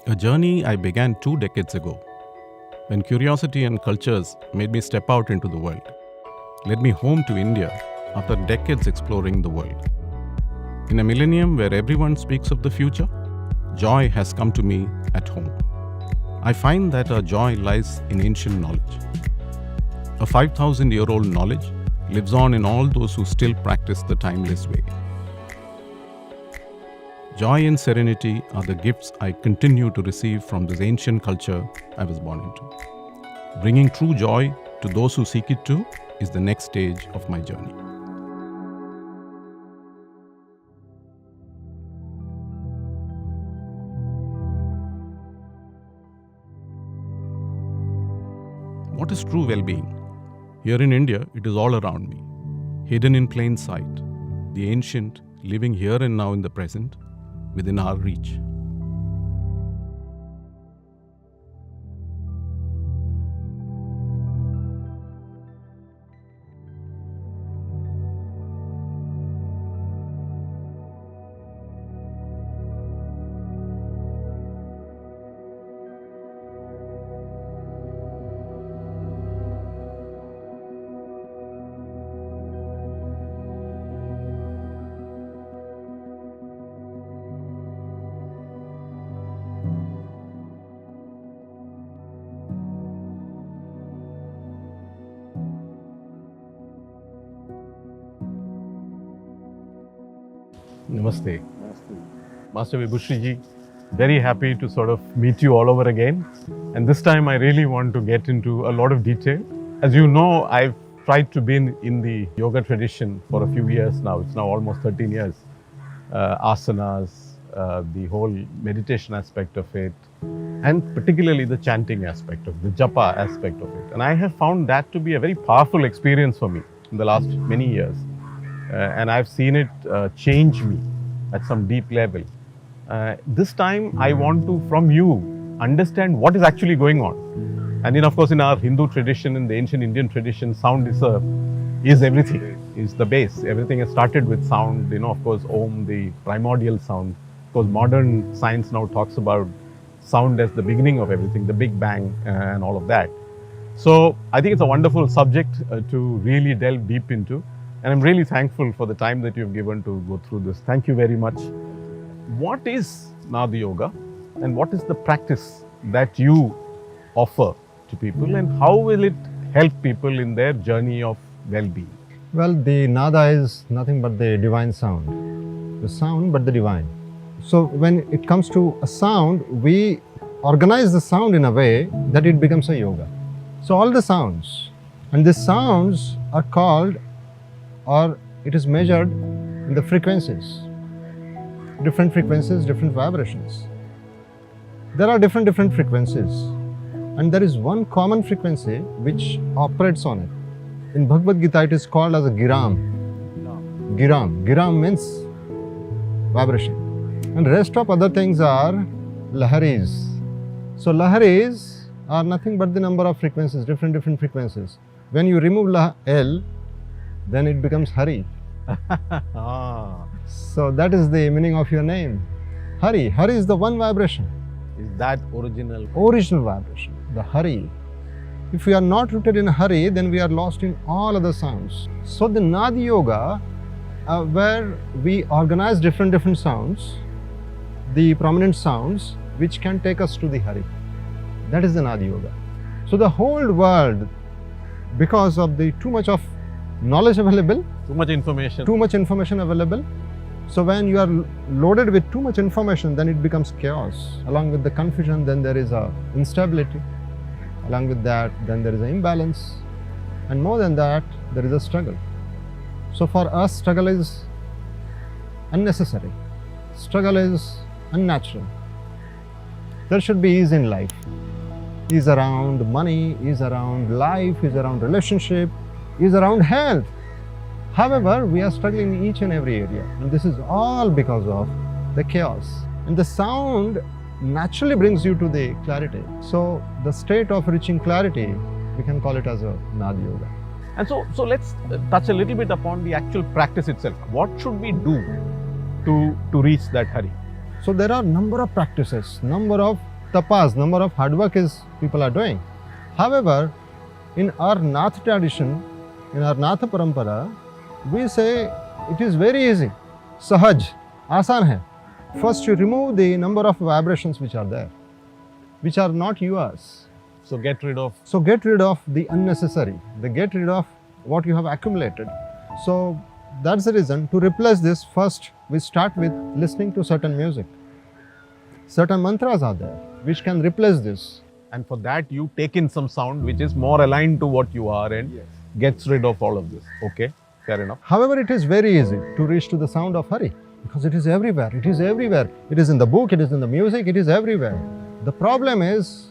A journey I began 2 decades ago, when curiosity and cultures made me step out into the world, led me home to India after decades exploring the world. In a millennium where everyone speaks of the future, joy has come to me at home. I find that our joy lies in ancient knowledge. A 5,000-year-old knowledge lives on in all those who still practice the timeless way. Joy and serenity are the gifts I continue to receive from this ancient culture I was born into. Bringing true joy to those who seek it too is the next stage of my journey. What is true well-being? Here in India, it is all around me, hidden in plain sight, the ancient living here and now in the present, within our reach. Namaste. Master Vibhushri ji, very happy to sort of meet you all over again. And this time I really want to get into a lot of detail. As you know, I've tried to be in the yoga tradition for a few years now. It's now almost 13 years. Asanas, the whole meditation aspect of it, and particularly the chanting aspect of the japa aspect of it. And I have found that to be a very powerful experience for me in the last many years. And I've seen it change me at some deep level. This time I want to, from you, understand what is actually going on. And of course, in our Hindu tradition, in the ancient Indian tradition, sound is everything, is the base. Everything has started with sound, of course, Om, the primordial sound. Of course, modern science now talks about sound as the beginning of everything, the Big Bang and all of that. So I think it's a wonderful subject to really delve deep into. And I'm really thankful for the time that you've given to go through this. Thank you very much. What is Nada Yoga and what is the practice that you offer to people, and how will it help people in their journey of well-being? Well, the nada is nothing but the divine sound. The sound but the divine. So when it comes to a sound, we organize the sound in a way that it becomes a yoga. So all the sounds, and the sounds are called, or it is measured in the frequencies. Different frequencies, different vibrations. There are different frequencies, and there is one common frequency which operates on it. In Bhagavad Gita, it is called as a giram. Giram means vibration. And rest of other things are laharis. So laharis are nothing but the number of frequencies, different frequencies. When you remove L, then it becomes Hari. So that is the meaning of your name. Hari. Hari is the one vibration. Is that original? Original vibration, the Hari. If we are not rooted in Hari, then we are lost in all other sounds. So the Nada Yoga, where we organize different sounds, the prominent sounds, which can take us to the Hari. That is the Nada Yoga. So the whole world, because of the too much of knowledge available, Too much information available. So when you are loaded with too much information, then it becomes chaos. Along with the confusion, then there is a instability. Along with that, then there is an imbalance. And more than that, there is a struggle. So for us, struggle is unnecessary. Struggle is unnatural. There should be ease in life. Ease around money, ease around life, ease around relationship, ease around health. However, we are struggling in each and every area, and this is all because of the chaos. And the sound naturally brings you to the clarity. So the state of reaching clarity, we can call it as a Nada Yoga. And so let's touch a little bit upon the actual practice itself. What should we do to reach that Hari? So there are number of practices, number of tapas, number of hard work is people are doing. However, in our Nath tradition, in our Nath parampara, we say it is very easy, sahaj, asan hai. First you remove the number of vibrations which are there, which are not yours. So get rid of. So get rid of the unnecessary, get rid of what you have accumulated. So that's the reason to replace this. First we start with listening to certain music. Certain mantras are there which can replace this. And for that, you take in some sound which is more aligned to what you are and gets rid of all of this. Okay, fair enough. However, it is very easy to reach to the sound of Hari because it is everywhere. It is everywhere. It is in the book, it is in the music, it is everywhere. The problem is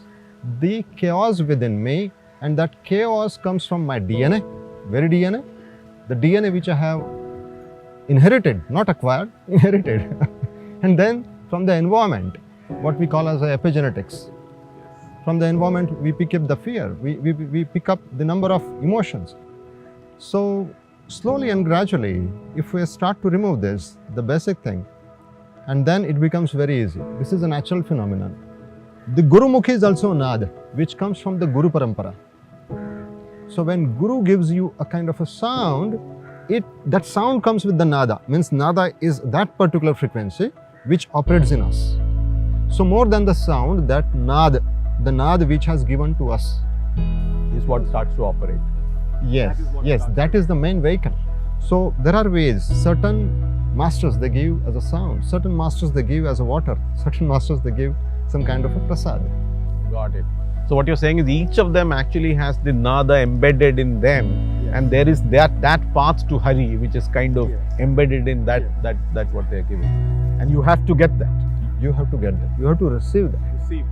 the chaos within me, and that chaos comes from my DNA, very DNA, the DNA which I have inherited, not acquired, inherited. And then from the environment, what we call as epigenetics. From the environment, we pick up the fear, we pick up the number of emotions. So slowly and gradually, if we start to remove this, the basic thing, and then it becomes very easy. This is a natural phenomenon. The Gurumukhi is also Nad, which comes from the Guru Parampara. So when Guru gives you a kind of a sound, that sound comes with the Nada, means Nada is that particular frequency which operates in us. So more than the sound, that Nad, the Nad which has given to us, is what starts to operate. Yes, that is the main vehicle. So there are ways. Certain masters they give as a sound, certain masters they give as a water, certain masters they give some kind of a prasad. Got it. So what you're saying is each of them actually has the nada embedded in them, and there is that path to Hari which is kind of embedded in that what they're giving, and you have to get that. You have to get that. You have to receive that.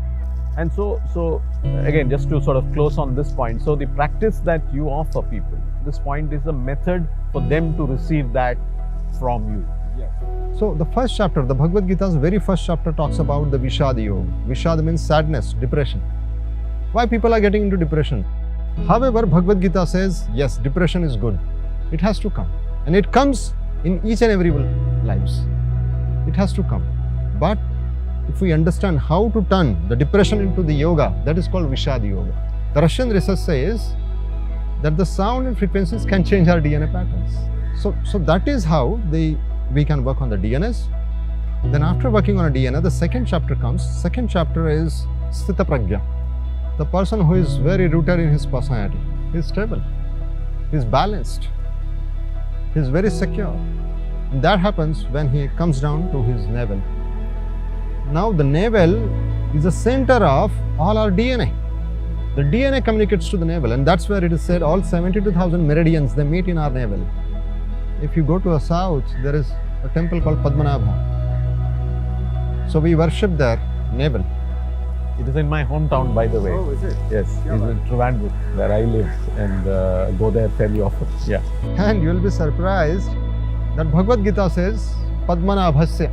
And so again, just to sort of close on this point, so the practice that you offer people, this point is a method for them to receive that from you. So the first chapter, the Bhagavad Gita's very first chapter talks about the Vishad Yoga. Vishad means sadness, depression. Why people are getting into depression? However, Bhagavad Gita says, yes, depression is good. It has to come. And it comes in each and every lives. It has to come. But if we understand how to turn the depression into the yoga, that is called Vishad Yoga. The Russian research says that the sound and frequencies can change our DNA patterns. So that is how we can work on the DNS. Then after working on a DNA, the second chapter comes. Second chapter is Sthita Pragya. The person who is very rooted in his personality. He is stable. He is balanced. He is very secure. And that happens when he comes down to his navel. Now the navel is the center of all our DNA. The DNA communicates to the navel, and that's where it is said all 72,000 meridians, they meet in our navel. If you go to the south, there is a temple called Padmanabha. So we worship their navel. It is in my hometown, by the way. Oh, is it? Yes, it's in Trivandrum, where I live, and go there fairly often. Yeah. And you will be surprised that Bhagavad Gita says Padmanabhasya.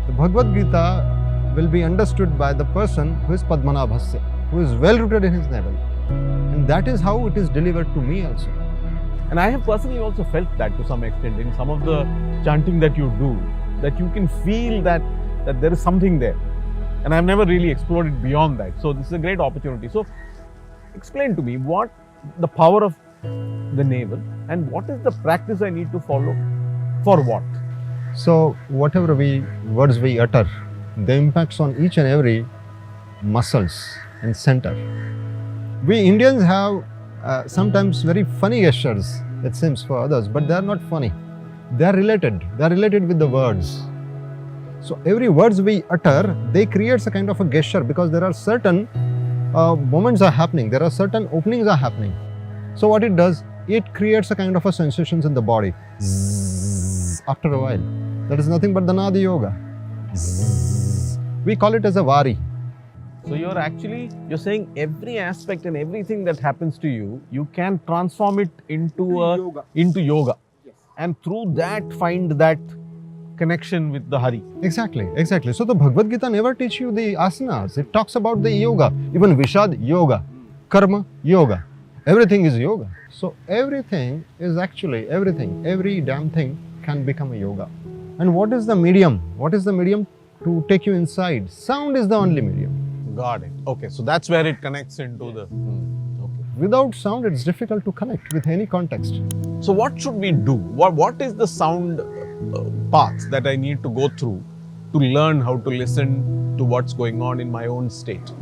The Bhagavad Gita will be understood by the person who is Padmanabhasya, who is well rooted in his navel. And that is how it is delivered to me also. And I have personally also felt that to some extent in some of the chanting that you do, that you can feel that there is something there. And I've never really explored it beyond that. So this is a great opportunity. So explain to me what the power of the navel and what is the practice I need to follow for what? So whatever words we utter, the impacts on each and every muscles and center. We Indians have sometimes very funny gestures, it seems, for others, but they are not funny. They are related. They are related with the words. So every words we utter, they creates a kind of a gesture because there are certain moments are happening. There are certain openings are happening. So what it does, it creates a kind of a sensations in the body. Zzz, after a while, that is nothing but the Nadi Yoga. Zzz. We call it as a Vari. So you're saying every aspect and everything that happens to you, you can transform it into yoga. Yes. And through that find that connection with the Hari. Exactly. So the Bhagavad Gita never teach you the asanas. It talks about the yoga. Even Vishad yoga, karma yoga. Everything is yoga. So everything is actually everything. Every damn thing can become a yoga. And what is the medium? What is the medium to take you inside. Sound is the only medium. Got it. Okay, so that's where it connects into the. Okay. Without sound, it's difficult to connect with any context. So what should we do? What is the sound path that I need to go through to learn how to listen to what's going on in my own state?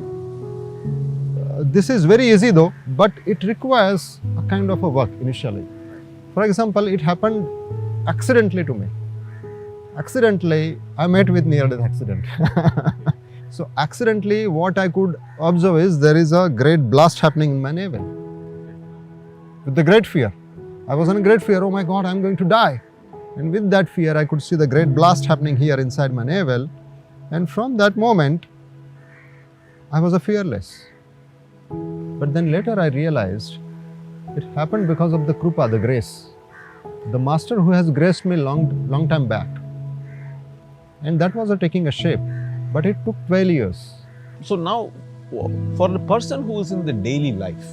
This is very easy though, but it requires a kind of a work initially. For example, it happened accidentally to me. Accidentally, I met with near-death accident. So accidentally, what I could observe is there is a great blast happening in my navel. With the great fear. I was in a great fear, oh my God, I'm going to die. And with that fear, I could see the great blast happening here inside my navel. And from that moment, I was fearless. But then later I realized it happened because of the Krupa, the grace. The master who has graced me long time back. And that was taking a shape. But it took 12 years. So now, for the person who is in the daily life,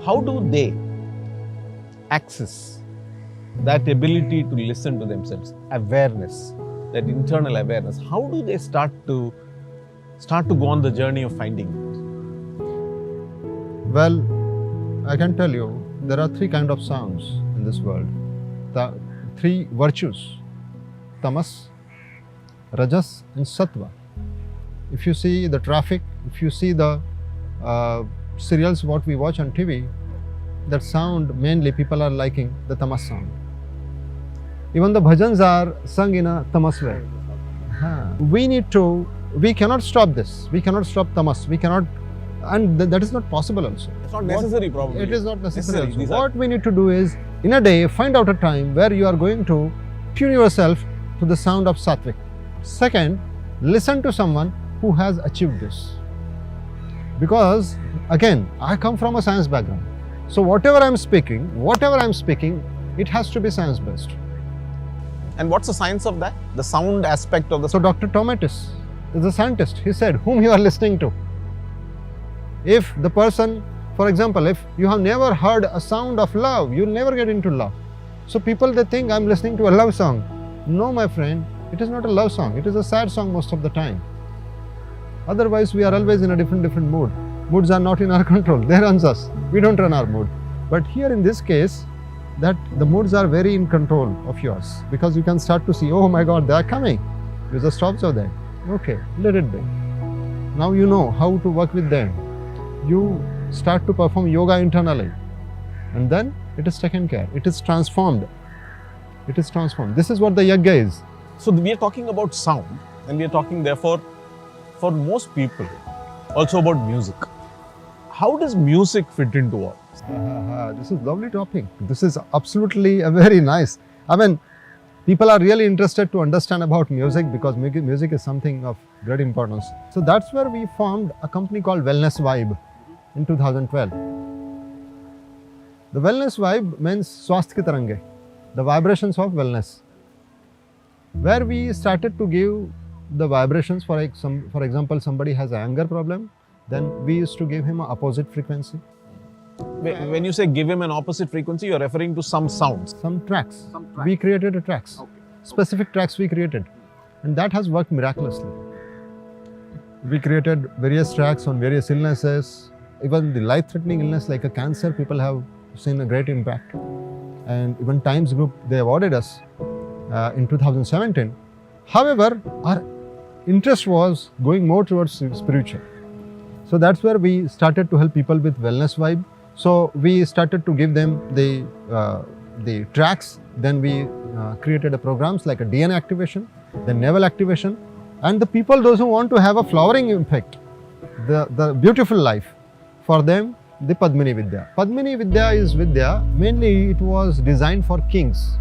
how do they access that ability to listen to themselves, awareness, that internal awareness? How do they start to go on the journey of finding it? Well, I can tell you, there are three kinds of sounds in this world. The three virtues, tamas, rajas and sattva. If you see the traffic, if you see the serials what we watch on TV, that sound mainly people are liking the tamas sound. Even the bhajans are sung in a tamas way. We cannot stop this. We cannot stop tamas. We cannot, and that is not possible also. It's not necessary probably. It is not necessary. Necessary. What we need to do is, in a day, find out a time where you are going to tune yourself to the sound of sattvic. Second, listen to someone who has achieved this. Because, again, I come from a science background. So whatever I'm speaking, it has to be science-based. And what's the science of that? The sound aspect of the. So Dr. Tomatis is a scientist. He said, whom you are listening to. If the person, for example, if you have never heard a sound of love, you'll never get into love. So people, they think I'm listening to a love song. No, my friend, it is not a love song. It is a sad song most of the time. Otherwise, we are always in a different mood. Moods are not in our control. They run us. We don't run our mood. But here in this case, that the moods are very in control of yours, because you can start to see, oh my God, they are coming. You just observe them. Okay, let it be. Now you know how to work with them. You start to perform yoga internally. And then it is taken care. It is transformed. It is transformed. This is what the yajna is. So we are talking about sound, and we are talking therefore for most people also about music. How does music fit into all this? This is a lovely topic. This is absolutely a very nice. I mean, people are really interested to understand about music because music is something of great importance. So that's where we formed a company called Wellness Vibe in 2012. The Wellness Vibe means Swasth Ki Tarange, the vibrations of wellness, where we started to give the vibrations. For example, somebody has an anger problem, then we used to give him an opposite frequency. When you say give him an opposite frequency, you're referring to some sounds. Some tracks. We created tracks. Okay. Specific tracks we created. And that has worked miraculously. We created various tracks on various illnesses. Even the life-threatening illness like a cancer, people have seen a great impact. And even Times Group, they awarded us in 2017. However, our interest was going more towards spiritual. So that's where we started to help people with Wellness Vibe. So we started to give them the tracks. Then we created programs like a DNA activation, then navel activation, and the people, those who want to have a flowering impact, the beautiful life, for them, the Padmini Vidya. Padmini Vidya is Vidya. Mainly, it was designed for kings.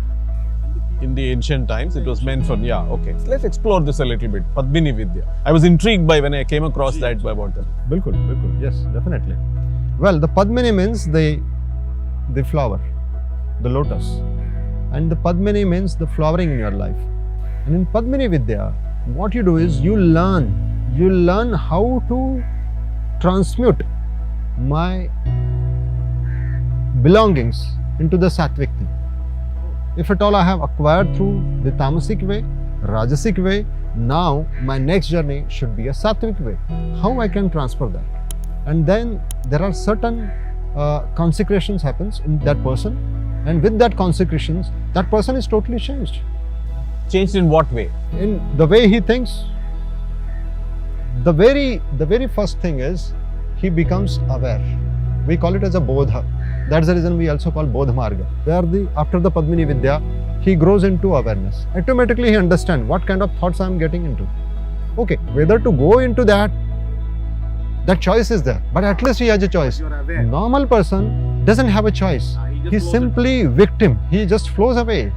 In the ancient times, it was meant for, okay. Let's explore this a little bit. Padmini Vidya. I was intrigued by when I came across that about that. Bilkul. Yes, definitely. Well, the Padmini means the flower, the lotus. And the Padmini means the flowering in your life. And in Padmini Vidya, what you do is you learn how to transmute my belongings into the sattvic thing. If at all I have acquired through the tamasic way, rajasic way, Now my next journey should be a sattvic way. How I can transfer that? And then there are certain consecrations happens in that person, and with that consecrations, that person is totally changed. Changed in what way? In the way he thinks. The very first thing is he becomes aware. We call it as a bodha. That's the reason we also call bodha marga. Where after the Padmini Vidya, he grows into awareness. Automatically he understands what kind of thoughts I am getting into. Okay, whether to go into that choice is there, but at least he has a choice. Normal person doesn't have a choice. He's simply victim. He just flows away.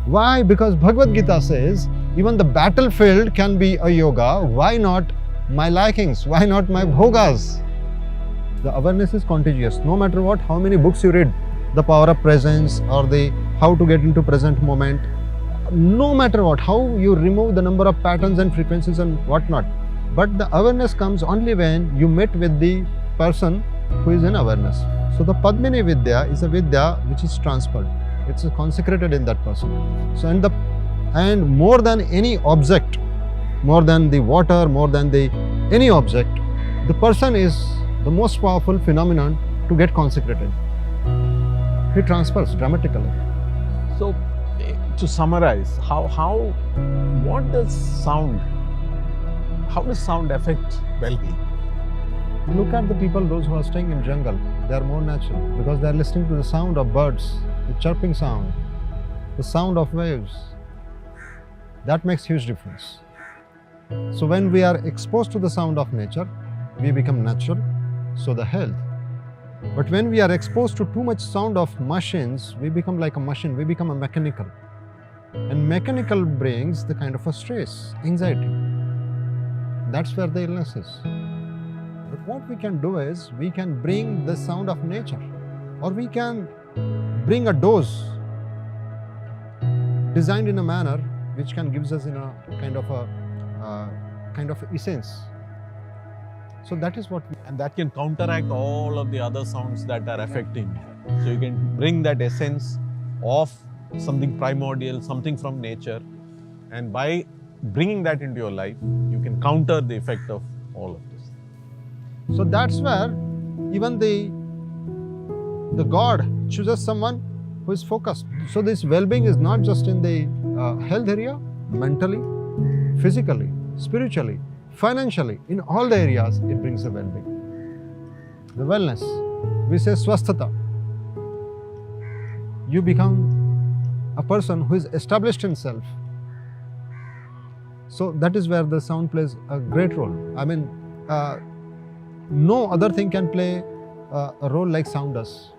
Why? Because Bhagavad Gita says even the battlefield can be a yoga. Why not my likings? Why not my bhogas? The awareness is contagious. No matter what, how many books you read, the power of presence or the how to get into present moment, no matter what, how you remove the number of patterns and frequencies and whatnot. But the awareness comes only when you meet with the person who is in awareness. So the Padmini Vidya is a Vidya which is transferred. It's consecrated in that person. So and more than any object, more than the water, more than any object, the person is the most powerful phenomenon to get consecrated. He transfers dramatically. So, to summarize, what does sound? How does sound affect well-being? Look at the people, those who are staying in jungle. They are more natural because they are listening to the sound of birds, the chirping sound, the sound of waves. That makes huge difference. So when we are exposed to the sound of nature, we become natural, so the health. But when we are exposed to too much sound of machines, we become like a machine, we become a mechanical. And mechanical brings the kind of a stress, anxiety. That's where the illness is. But what we can do is, we can bring the sound of nature, or we can bring a dose designed in a manner which can gives us in a kind of essence. So that is what And that can counteract all of the other sounds that are affecting you. So you can bring that essence of something primordial, something from nature, and by bringing that into your life, you can counter the effect of all of this. So that's where even the God chooses someone who is focused. So this well-being is not just in the health area, mentally, physically, spiritually, financially, in all the areas, it brings the well-being. The wellness, we say swasthata. You become a person who is established in self. So that is where the sound plays a great role. I mean, no other thing can play a role like sound does.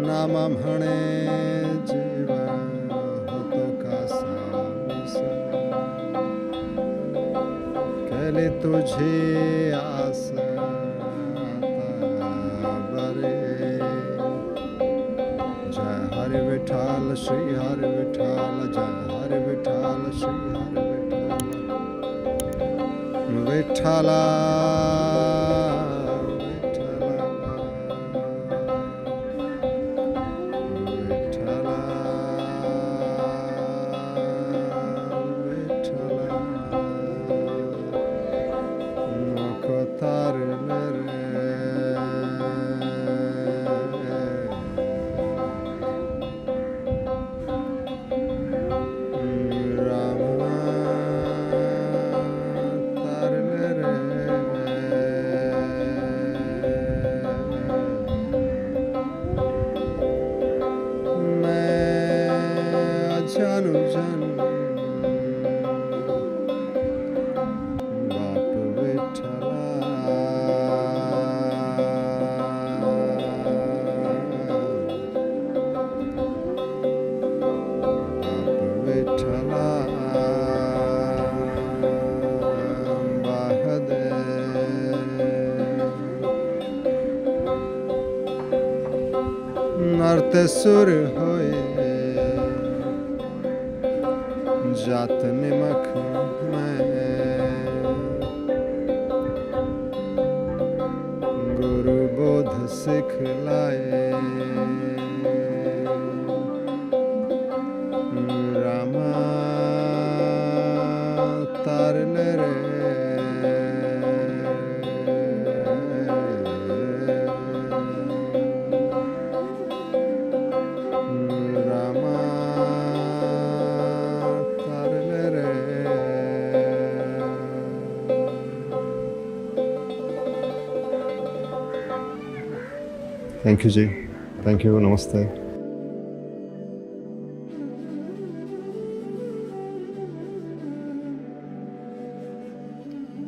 नामा म्हणे जीव होतो कसा विसर केली तुझी आस आता बरे जय हरि विठ्ठल श्री हरि विठ्ठल जय हरि विठ्ठल श्री हरि विठ्ठल विठ्ठला नरते सुर होए जात निमख में गुरु बोध सिखलाए रामा तारल रे Thank you, Ji. Thank you. Namaste.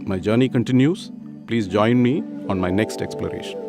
My journey continues. Please join me on my next exploration.